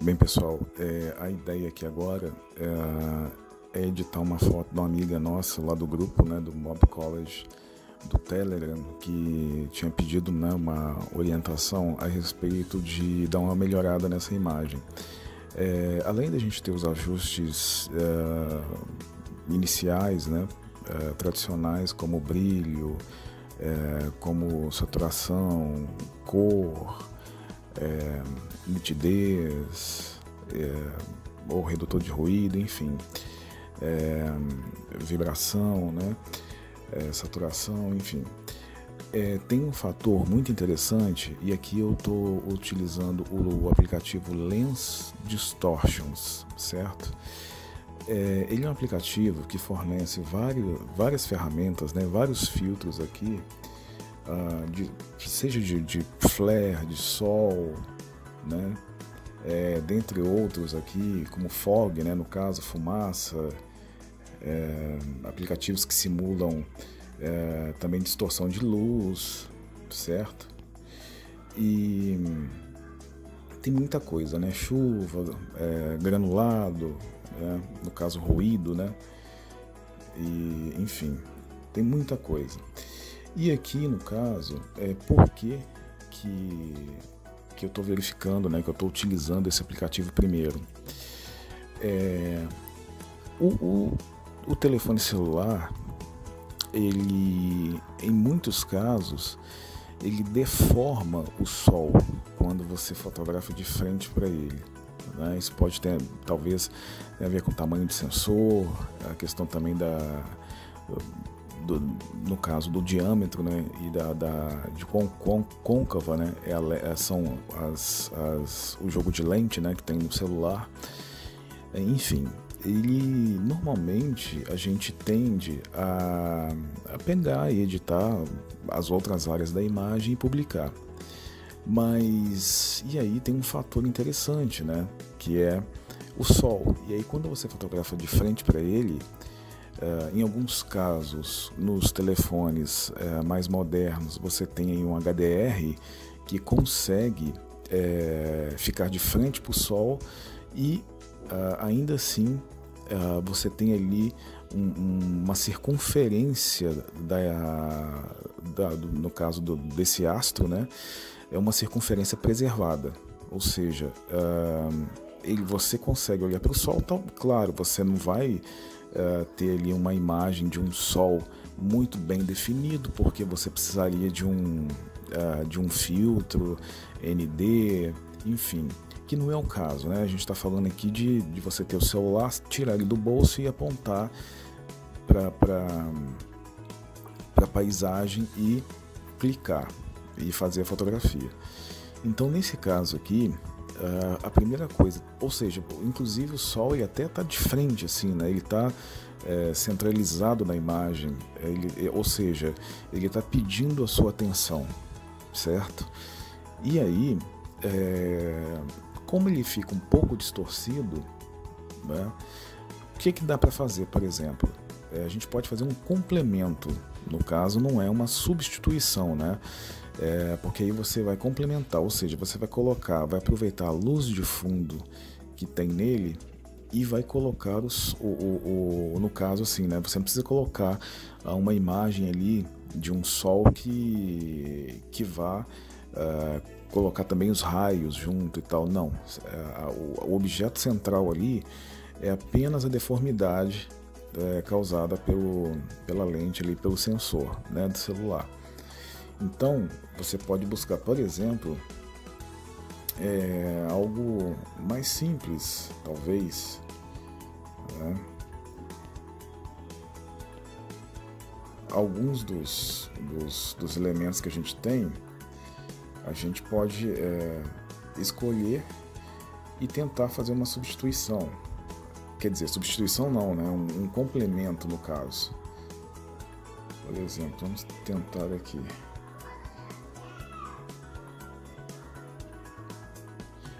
Bem, pessoal, a ideia aqui agora é editar uma foto de uma amiga nossa lá do grupo, né, do Mob College, do Telegram, que tinha pedido, né, uma orientação a respeito de dar uma melhorada nessa imagem. Além da gente ter os ajustes iniciais, né, tradicionais, como brilho, como saturação, cor, nitidez, ou redutor de ruído, enfim, vibração, né, saturação, enfim. Tem um fator muito interessante, e aqui eu estou utilizando o aplicativo Lens Distortions, certo? Ele é um aplicativo que fornece várias ferramentas, né, vários filtros aqui, seja de flare, de sol, né, dentre outros aqui, como fog, né, no caso, fumaça, aplicativos que simulam também distorção de luz, certo? E tem muita coisa, né? Chuva, granulado, né? No caso ruído, né? E, enfim, tem muita coisa. E aqui no caso, por que eu estou verificando, né? Que eu estou utilizando esse aplicativo primeiro. O telefone celular, ele, em muitos casos, ele deforma o sol quando você fotografa de frente para ele, né? Isso pode ter, talvez, a ver com o tamanho do sensor, a questão também no caso do diâmetro, né? E de quão côncava, né? São o jogo de lente, né? Que tem no celular, enfim. Normalmente a gente tende a pegar e editar as outras áreas da imagem e publicar. Mas, e aí tem um fator interessante, né? Que é o sol. E aí quando você fotografa de frente para ele, em alguns casos, nos telefones mais modernos, você tem aí um HDR que consegue ficar de frente para o sol e ainda assim você tem ali uma circunferência no caso desse astro, né? É uma circunferência preservada, ou seja, você consegue olhar para o sol. Então, claro, você não vai ter ali uma imagem de um sol muito bem definido, porque você precisaria de um filtro ND, enfim, que não é o caso, né? A gente está falando aqui de você ter o celular, tirar ele do bolso e apontar para a paisagem e clicar e fazer a fotografia. Então, nesse caso aqui, a primeira coisa, ou seja, inclusive o sol ele até está de frente, assim, né? Ele está centralizado na imagem, ou seja, ele está pedindo a sua atenção, certo? E aí, como ele fica um pouco distorcido, né, o que dá para fazer, por exemplo? A gente pode fazer um complemento, no caso não é uma substituição, né? Porque aí você vai complementar, ou seja, você vai aproveitar a luz de fundo que tem nele e vai colocar no caso assim, né? Você não precisa colocar uma imagem ali de um sol que vá colocar também os raios junto e tal, não. O objeto central ali é apenas a deformidade causada pela lente ali, pelo sensor, né, do celular. Então, você pode buscar, por exemplo, algo mais simples, talvez, né? Alguns dos elementos que a gente tem, a gente pode escolher e tentar fazer uma substituição. Quer dizer, substituição não, né? Um complemento no caso. Por exemplo, vamos tentar aqui.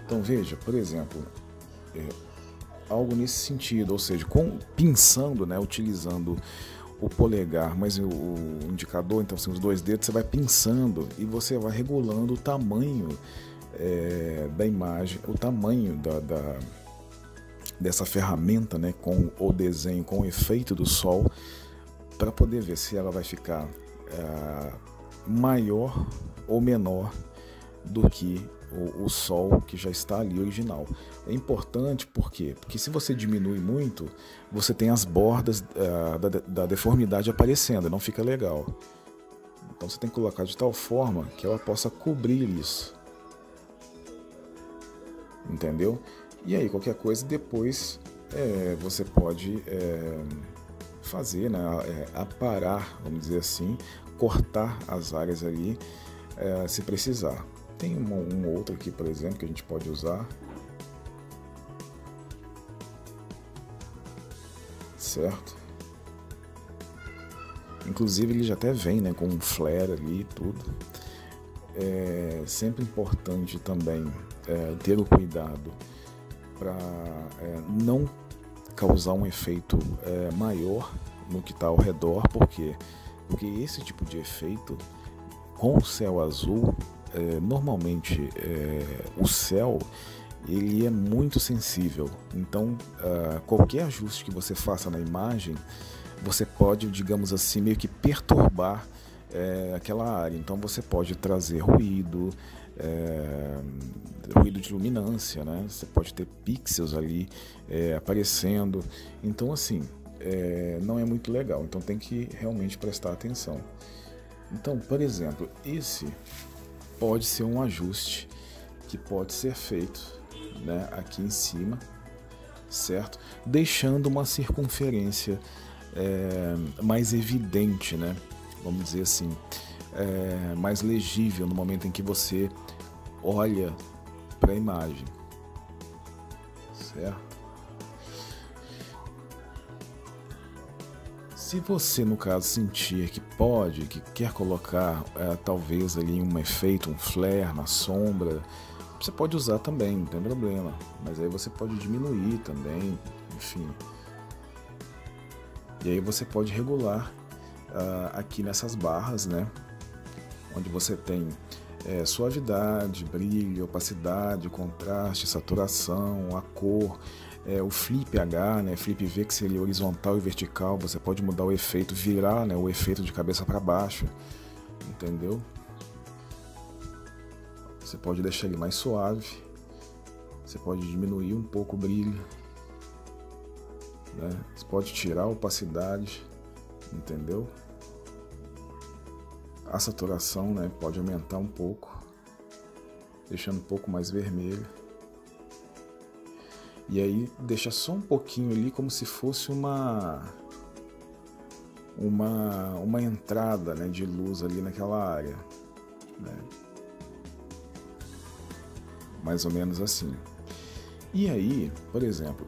Então veja, por exemplo, algo nesse sentido, ou seja, pinçando, né? Utilizando o polegar, mas o indicador, então assim, os dois dedos, você vai pinçando e você vai regulando o tamanho da imagem, o tamanho dessa ferramenta, né, com o desenho, com o efeito do sol, para poder ver se ela vai ficar maior ou menor do que o sol que já está ali original. É importante por quê? Porque se você diminui muito, você tem as bordas da deformidade aparecendo, não fica legal. Então você tem que colocar de tal forma que ela possa cobrir isso. Entendeu? E aí qualquer coisa depois você pode fazer, né, aparar, vamos dizer assim, cortar as áreas ali se precisar. Tem um outro aqui, por exemplo, que a gente pode usar. Certo? Inclusive ele já até vem, né, com um flare ali e tudo. É sempre importante também ter o cuidado para não causar um efeito maior no que está ao redor. Por quê? Porque esse tipo de efeito com o céu azul, normalmente o céu ele é muito sensível, então qualquer ajuste que você faça na imagem, você pode, digamos assim, meio que perturbar aquela área. Então você pode trazer ruído, ruído de luminância, né? Você pode ter pixels ali aparecendo. Então assim, não é muito legal, então tem que realmente prestar atenção. Então, por exemplo, esse pode ser um ajuste que pode ser feito, né, aqui em cima, certo? Deixando uma circunferência mais evidente, né? Vamos dizer assim, mais legível no momento em que você olha para a imagem, certo? Se você, no caso, sentir que quer colocar talvez ali um efeito, um flare na sombra, você pode usar também, não tem problema. Mas aí você pode diminuir também, enfim. E aí você pode regular aqui nessas barras, né? Onde você tem suavidade, brilho, opacidade, contraste, saturação, a cor. O flip H, né, flip V, que seria horizontal e vertical, você pode mudar o efeito, virar, né, o efeito de cabeça para baixo, entendeu? Você pode deixar ele mais suave, você pode diminuir um pouco o brilho, né? Você pode tirar a opacidade, entendeu? A saturação, né, pode aumentar um pouco, deixando um pouco mais vermelho. E aí deixa só um pouquinho ali, como se fosse uma entrada, né, de luz ali naquela área, né? Mais ou menos assim. E aí, por exemplo,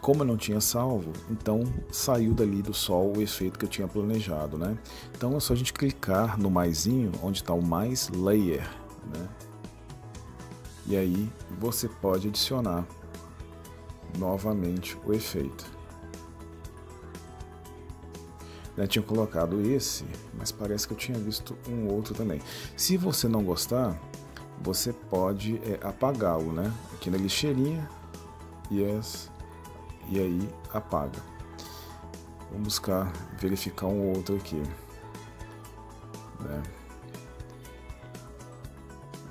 como eu não tinha salvo, então saiu dali do sol o efeito que eu tinha planejado, né? Então é só a gente clicar no maisinho, onde está o mais layer, né? E aí você pode adicionar novamente o efeito. Eu tinha colocado esse, mas parece que eu tinha visto um outro também. Se você não gostar, você pode apagá-lo, né? Aqui na lixeirinha, yes, e aí apaga. Vamos verificar um outro aqui, né?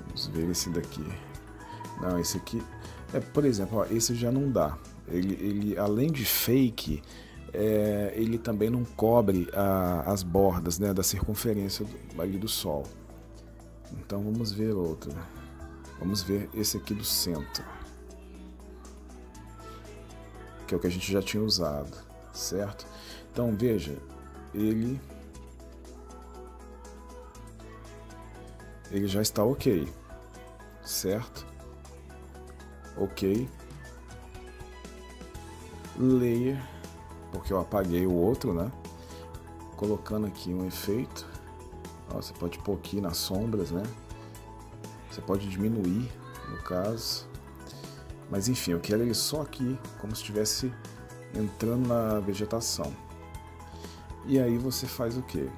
Vamos ver esse daqui. Não, esse aqui por exemplo, ó, esse já não dá. Ele além de fake, ele também não cobre as bordas, né, da circunferência ali do Sol. Então vamos ver outro. Vamos ver esse aqui do centro, que é o que a gente já tinha usado, certo? Então veja, ele já está ok, certo? Ok, layer, porque eu apaguei o outro, né? Colocando aqui um efeito. Ó, você pode pôr aqui nas sombras, né? Você pode diminuir, no caso. Mas enfim, eu quero ele só aqui, como se estivesse entrando na vegetação. E aí você faz o que?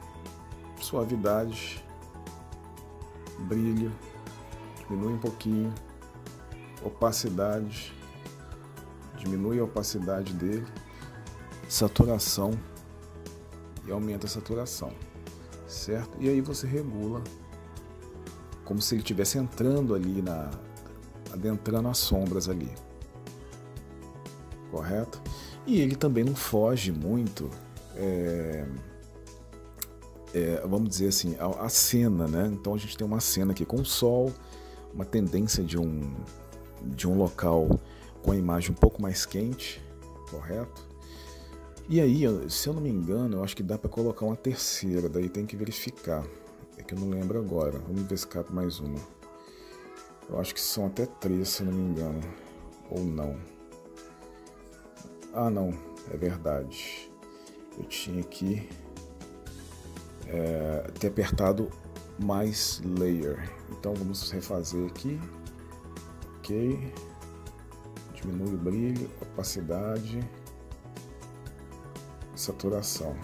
Suavidade, brilho, diminui um pouquinho, opacidade, diminui a opacidade dele, saturação e aumenta a saturação, certo? E aí você regula como se ele estivesse entrando ali, adentrando as sombras ali, correto? E ele também não foge muito, vamos dizer assim, a cena, né? Então a gente tem uma cena aqui com o sol, uma tendência de um local com a imagem um pouco mais quente, correto? E aí, se eu não me engano, eu acho que dá para colocar uma terceira, daí tem que verificar, é que eu não lembro agora. Vamos ver se cabe mais uma. Eu acho que são até 3, se eu não me engano, ou não. Ah, não, é verdade. Eu tinha que ter apertado mais layer. Então vamos refazer aqui. Ok. Diminui o brilho, opacidade, saturação.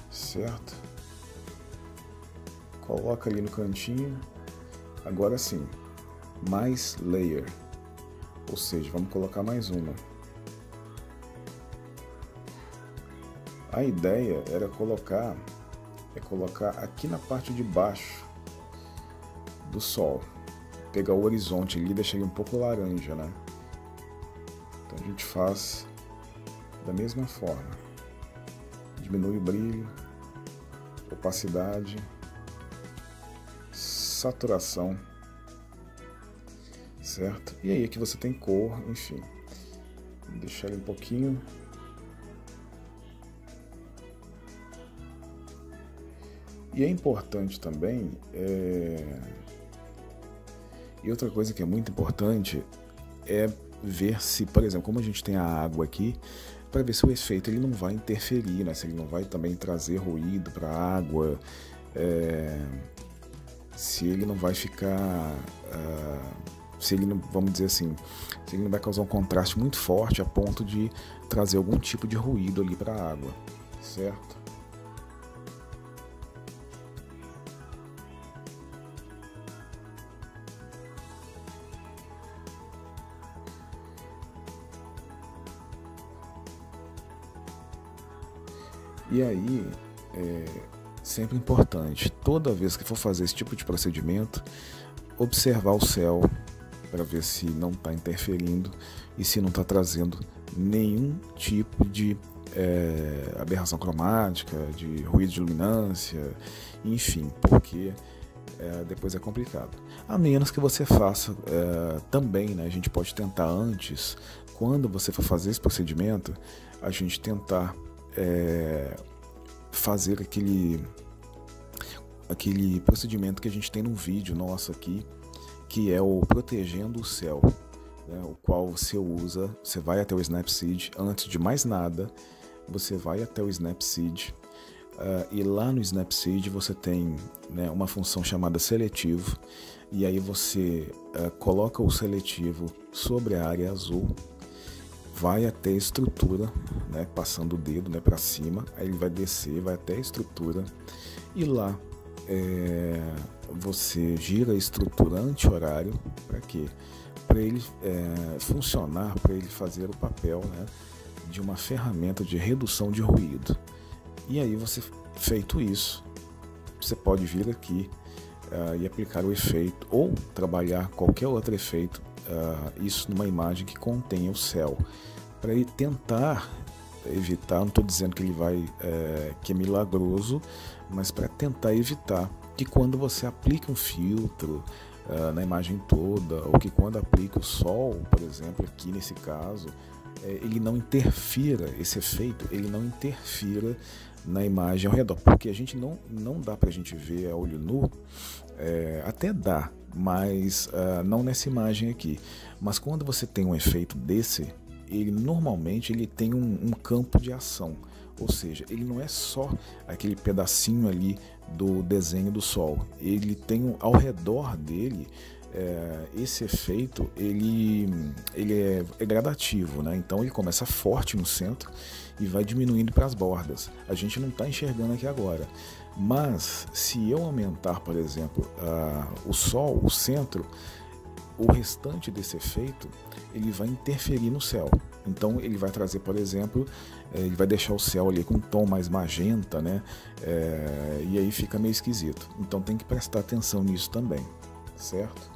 Certo? Coloca ali no cantinho. Agora sim, mais layer. Ou seja, vamos colocar mais uma. A ideia era colocar aqui na parte de baixo do sol, pegar o horizonte ali e deixar ele um pouco laranja, né? Então a gente faz da mesma forma, diminui o brilho, opacidade, saturação, certo? E aí aqui você tem cor, enfim, vou deixar ele um pouquinho. E é importante também, e outra coisa que é muito importante é ver se, por exemplo, como a gente tem a água aqui, para ver se o efeito ele não vai interferir, né? Se ele não vai também trazer ruído para a água, se ele não vai ficar, se ele não, vamos dizer assim, se ele não vai causar um contraste muito forte a ponto de trazer algum tipo de ruído ali para a água, certo? E aí, sempre importante, toda vez que for fazer esse tipo de procedimento, observar o céu para ver se não está interferindo e se não está trazendo nenhum tipo de aberração cromática, de ruído de luminância, enfim, porque depois é complicado. A menos que você faça também, né, a gente pode tentar antes, quando você for fazer esse procedimento, a gente tentar fazer aquele procedimento que a gente tem no vídeo nosso aqui, que é o protegendo o céu, né, o qual você vai até o Snapseed, antes de mais nada, você vai até o Snapseed, e lá no Snapseed você tem, né, uma função chamada seletivo, e aí você coloca o seletivo sobre a área azul, vai até a estrutura, né, passando o dedo, né, para cima, aí ele vai descer, vai até a estrutura, e lá você gira a estrutura anti-horário, para quê? Para ele funcionar, para ele fazer o papel, né, de uma ferramenta de redução de ruído. E aí você, feito isso, você pode vir aqui e aplicar o efeito, ou trabalhar qualquer outro efeito, isso numa imagem que contenha o céu, para ele tentar evitar, não estou dizendo que ele vai que é milagroso, mas para tentar evitar que quando você aplica um filtro na imagem toda, ou que quando aplica o sol, por exemplo, aqui nesse caso, ele não interfira, esse efeito, ele não interfira na imagem ao redor, porque a gente não dá para a gente ver a olho nu, até dá, mas não nessa imagem aqui. Mas quando você tem um efeito desse, ele normalmente ele tem um campo de ação, ou seja, ele não é só aquele pedacinho ali do desenho do sol, ele tem ao redor dele, esse efeito ele é gradativo, né? Então ele começa forte no centro e vai diminuindo para as bordas. A gente não está enxergando aqui agora, Mas se eu aumentar, por exemplo, o Sol, o centro, o restante desse efeito ele vai interferir no céu. Então ele vai trazer, por exemplo, ele vai deixar o céu ali com um tom mais magenta, né? E aí fica meio esquisito. Então tem que prestar atenção nisso também, certo?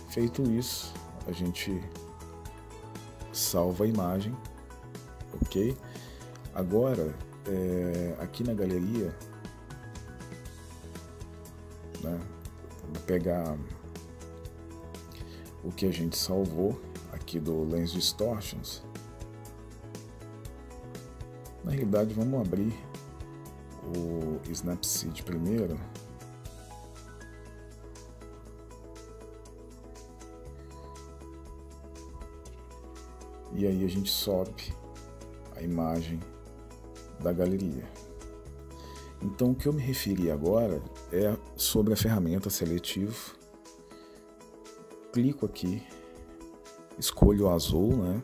Feito isso, a gente salva a imagem, ok? Agora, aqui na galeria, né, vou pegar o que a gente salvou aqui do Lens Distortions. Na realidade, vamos abrir o Snapseed primeiro. E aí a gente sobe a imagem da galeria. Então o que eu me referi agora é sobre a ferramenta seletivo. Clico aqui, escolho o azul, né?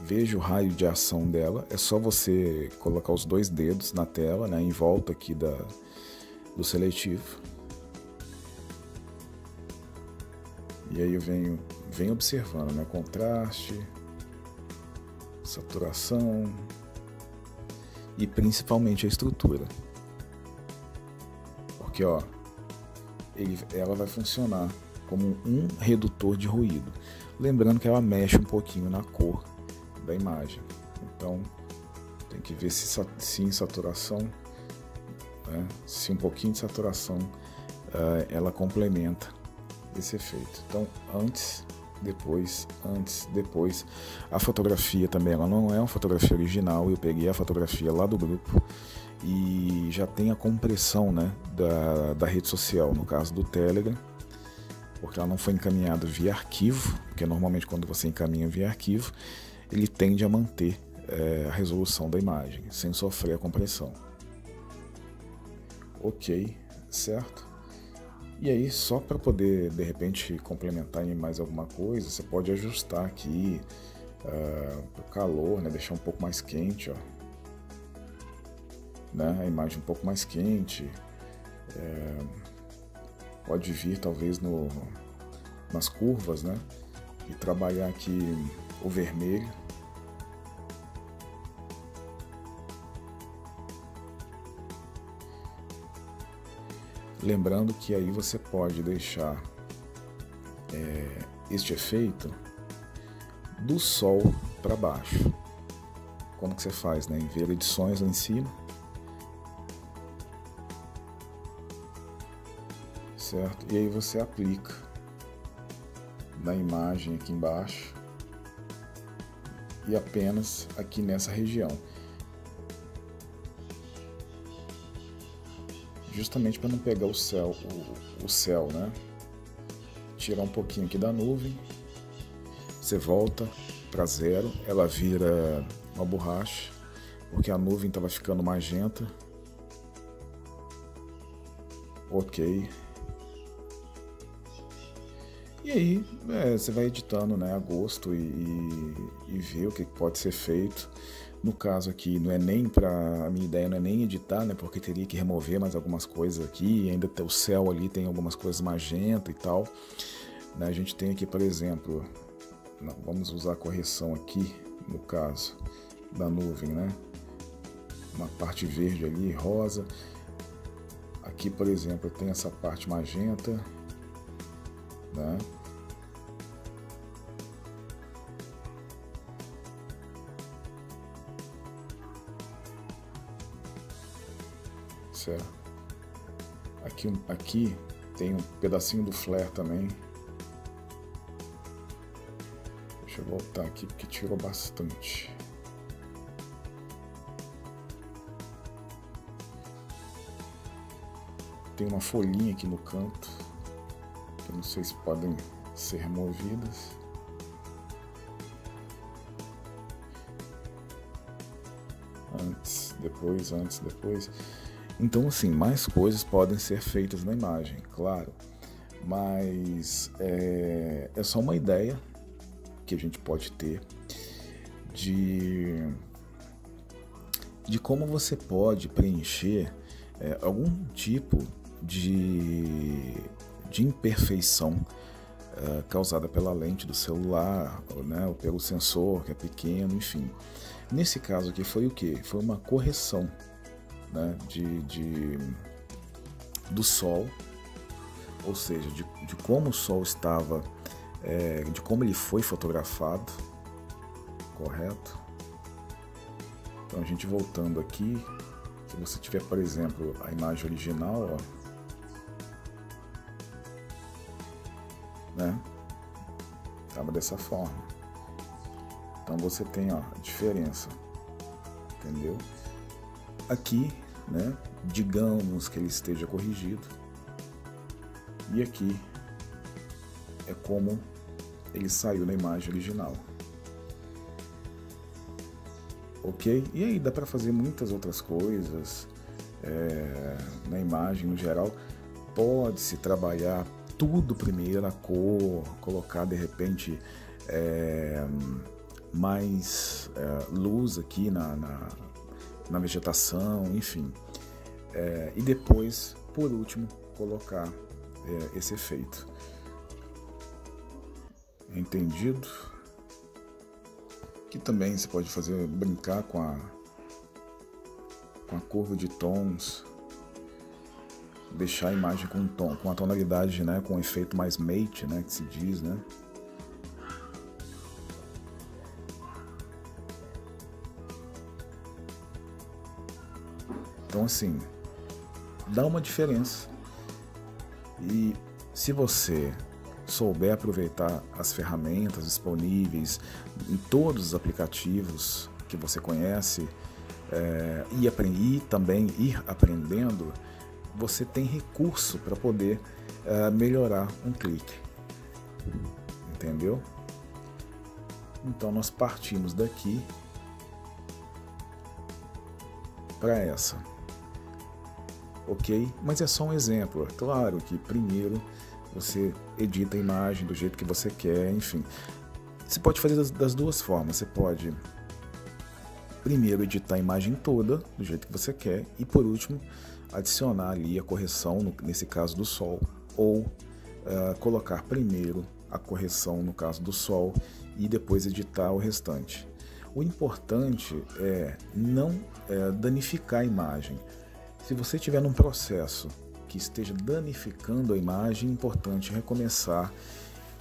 Vejo o raio de ação dela. É só você colocar os 2 dedos na tela, né? Em volta aqui do seletivo. E aí eu venho observando, né? Contraste, saturação e principalmente a estrutura. Porque ó, ela vai funcionar como um redutor de ruído. Lembrando que ela mexe um pouquinho na cor da imagem. Então tem que ver se em saturação, né? Se um pouquinho de saturação ela complementa esse efeito. Então antes, depois. A fotografia também, ela não é uma fotografia original. Eu peguei a fotografia lá do grupo e já tem a compressão, né, da rede social, no caso do Telegram, porque ela não foi encaminhada via arquivo, porque normalmente quando você encaminha via arquivo, ele tende a manter a resolução da imagem, sem sofrer a compressão. Ok, certo? E aí, só para poder, de repente, complementar em mais alguma coisa, você pode ajustar aqui o calor, né? Deixar um pouco mais quente, ó, né? A imagem um pouco mais quente. Pode vir, talvez, nas curvas, né? E trabalhar aqui o vermelho. Lembrando que aí você pode deixar este efeito do sol para baixo. Como que você faz, né? Em ver edições lá em cima, certo? E aí você aplica na imagem aqui embaixo e apenas aqui nessa região. Justamente para não pegar o céu, né? Tirar um pouquinho aqui da nuvem, você volta para 0, ela vira uma borracha, porque a nuvem estava ficando magenta. Ok. E aí você vai editando, né, a gosto e ver o que pode ser feito. No caso aqui, a minha ideia não é nem editar, né, porque teria que remover mais algumas coisas aqui, e ainda tem o céu ali, tem algumas coisas magenta e tal. Né, a gente tem aqui, por exemplo, vamos usar a correção aqui, no caso da nuvem, né, uma parte verde ali, rosa. Aqui, por exemplo, tem essa parte magenta, né? Certo. Aqui tem um pedacinho do flare também. Deixa eu voltar aqui porque tirou bastante. Tem uma folhinha aqui no canto, que eu não sei se podem ser removidas. Antes, depois. Então, assim, mais coisas podem ser feitas na imagem, claro. Mas é só uma ideia que a gente pode ter de como você pode preencher algum tipo de imperfeição causada pela lente do celular, né, ou pelo sensor que é pequeno, enfim. Nesse caso aqui foi o quê? Foi uma correção, né, do sol, ou seja, de como o sol estava, de como ele foi fotografado, correto? Então a gente voltando aqui, se você tiver, por exemplo, a imagem original, ó, né? Tava dessa forma. Então você tem, ó, a diferença, entendeu? Aqui, né? Digamos que ele esteja corrigido. E aqui é como ele saiu na imagem original. Ok? E aí dá para fazer muitas outras coisas na imagem no geral. Pode-se trabalhar tudo primeiro, a cor, colocar de repente mais luz aqui na vegetação, enfim. E depois, por último, colocar esse efeito. Entendido? Que também você pode fazer, brincar com a curva de tons, deixar a imagem com a tonalidade, né, com um efeito mais mate, né, que se diz, né? Então assim, dá uma diferença. E se você souber aproveitar as ferramentas disponíveis em todos os aplicativos que você conhece e também ir aprendendo, você tem recurso para poder melhorar um clique, entendeu? Então nós partimos daqui para essa, ok? Mas é só um exemplo. É claro que primeiro você edita a imagem do jeito que você quer, enfim. Você pode fazer das duas formas. Você pode primeiro editar a imagem toda do jeito que você quer e por último adicionar ali a correção, nesse caso do sol, ou colocar primeiro a correção no caso do sol e depois editar o restante. O importante é não danificar a imagem. Se você estiver num processo que esteja danificando a imagem, é importante recomeçar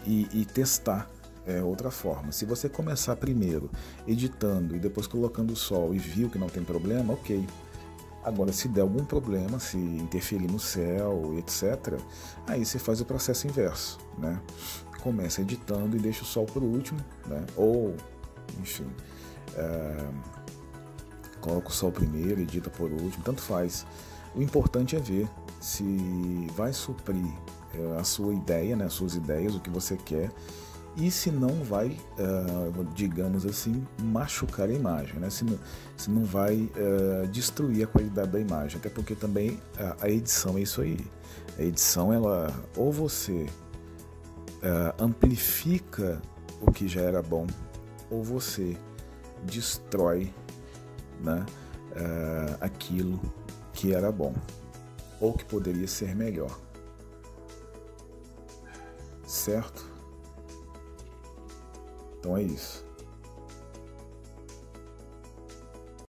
e testar outra forma. Se você começar primeiro editando e depois colocando o sol e viu que não tem problema, ok. Agora, se der algum problema, se interferir no céu, etc., aí você faz o processo inverso, né? Começa editando e deixa o sol por último, né? Ou, enfim, coloca o sol primeiro, edita por último, tanto faz. O importante é ver se vai suprir a sua ideia, né, as suas ideias, o que você quer, e se não vai, digamos assim, machucar a imagem, né? Se não vai destruir a qualidade da imagem, até porque também a edição é isso aí. A edição, ela, ou você amplifica o que já era bom, ou você destrói, né, aquilo que era bom ou que poderia ser melhor, certo? Então é isso.